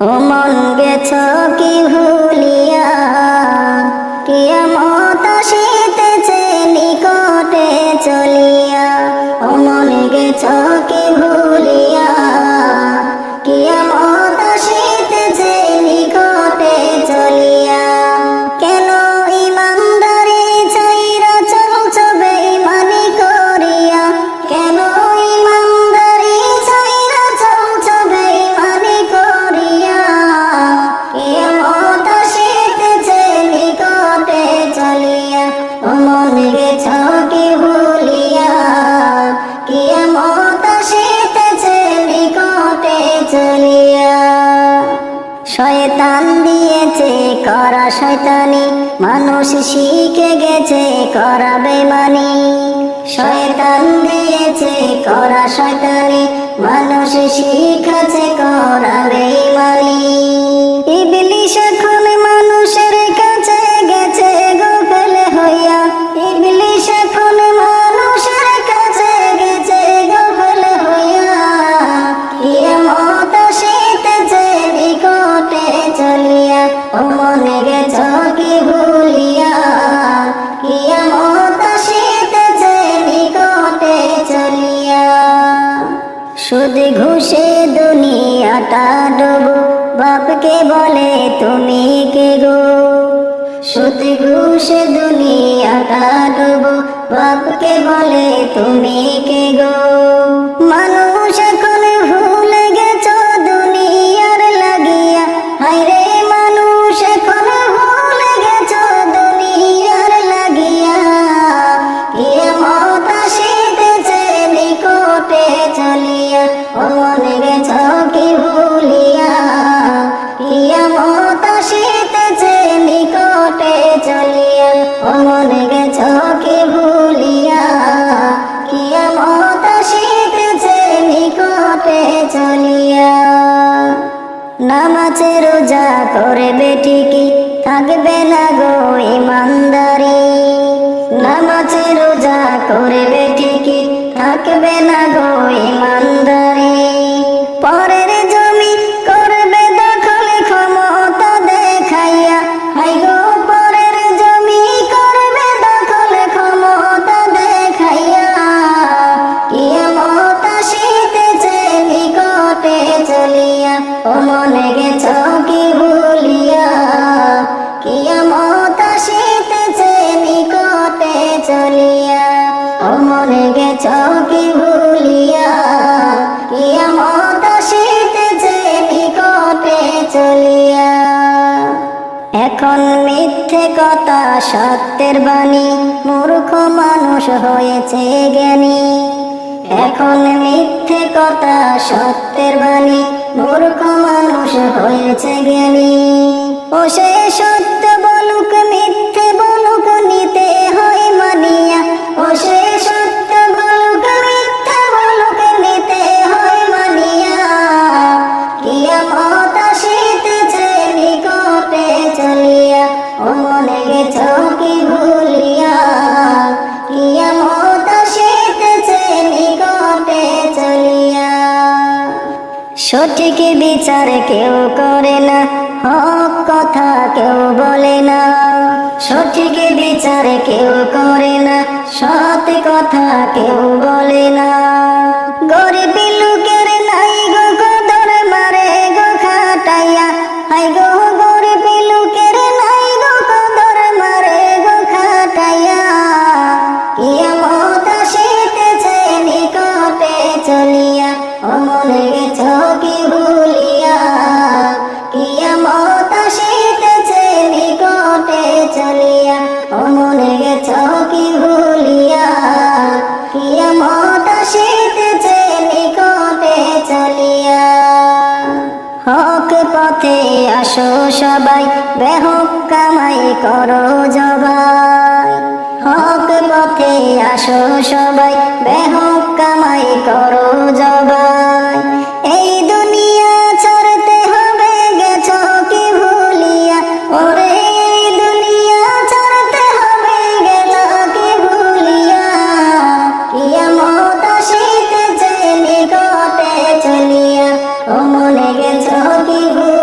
ও মন গেছ কি ভুলিয়া, কিয়ামত আসিতেছে নিকটে চলিয়া। ও মন গেছ কি ভুলিয়া, কিয়ামত আসিতেছে নিকটে চলিয়া। কেন ইমানদারি ছাইরা চলছ বেঈমানি করিয়া, কেন ইমানদারি ছাইরা চলছ বেঈমানি করিয়া। কিয়ামত আসিতেছে নিকটে চলিয়া। ও মন গেছ কি ভুলিয়া, কিয়ামত আসিতেছে নিকটে চলিয়া। শয়তান দিয়েছে করা শয়তানি, মানুষ শিখে গেছে করা বেঈমানি। শয়তান দিয়েছে করা শয়তানি, মানুষ শিখেছে করা বেঈমানি। ইবলিস এখন মানুষের কাছে গেছে গোফেল হইয়া, ইবলিস এখন মানুষের কাছে গেছে গোফেল হইয়া। কিয়ামত আসিতেছে নিকটে চলিয়া। ও মনে গেছ কি ভুলিয়া, কিয়ামত আসিতেছে নিকটে চলিয়া। সুদ ঘুষে দুনিয়াটা ডুবো, বাপকে বলে তুমি কে গো। সুদ ঘুষে দুনিয়াটা ডুবো, বাপকে বলে তুমি কে গো। মানুষ এখন ভুলে গেছ দুনিয়ার লাগিয়া, হায়রে মানুষ এখন ভুলে গেছ দুনিয়ার লাগিয়া। কিয়ামত আসিতেছে নিকটে চলিয়া। ও মনে গেছ কি ভুলিয়া, কিয়ামত আসিতেছে নিকটে চলিয়া। ও মনে গেছ কি ভুলিয়া, কিয়ামত আসিতেছে নিকটে চলিয়া। নামাজ রোজা করবে ঠিকই, থাকবে না গো ইমানদারি। নামাজ রোজা করবে ঠিকই, থাকবে না গো ইমানদারি। পরের জমি করবে দখল ক্ষমতা দেখাইয়া, হাই গো পরের জমি করবে দখল ক্ষমতা দেখাইয়া। কিয়ামত আসিতেছে নিকটে চলিয়া। ও মনে গেছ কি ভুলিয়া, কিয়ামত আসিতেছে নিকটে চলিয়া। ও মনে গেছ কি ভুলিয়া, কিয়ামত আসিতেছে নিকটে চলিয়া। এখন মিথ্যে কথা সত্যের বাণী, মূর্খ মানুষ হয়েছে জ্ঞানী। এখন মিথ্যে কথা সত্যের বাণী, মূর্খ মানুষ হয়েছে জ্ঞানী। ও সে সত্য বলুক মিথ্যে বলুক নিতে হয় মানিয়া। ও সে সত্য বলুক মিথ্যে বলুক নিতে হয় মানিয়া। কিয়ামত আসিতেছে নিকটে চলিয়া। ও মনে গেছ কি ভুলিয়া, কিয়ামত আসিতেছে নিকটে চলিয়া। সঠিক বিচার কেউ করে না, হক কথা কেউ বলে না। সঠিক বিচার কেউ করে না, সৎ কথা কেউ বলে না। গরিব লোকের নাই গো কদর, মারে গো খাটাইয়া। হাই গো গরিব লোকের নাই গো কদর, মারে গো খাটাইয়া। কিয়ামত আসিতেছে নিকটে চলিয়া। ও মনে গেছ কি ভুলিয়া, কিয়ামত আসিতেছে নিকটে চলিয়া। ও মনে গেছ কি ভুলিয়া, কিয়ামত আসিতেছে নিকটে চলিয়া। হক পথে আসো সবাই, বেহক কামাই করো জবাই। হক পথে আসো সবাই, বেহক কামাই করো জবাই। এই দুনিয়া ছাড়তে হবে গেছ কি ভুলিয়া, ওরে এই দুনিয়া ছাড়তে হবে গেছ কি ভুলিয়া। কিয়ামত আসিতেছে নিকটে চলিয়া। ও মনে গেছ কি ভুলিয়া।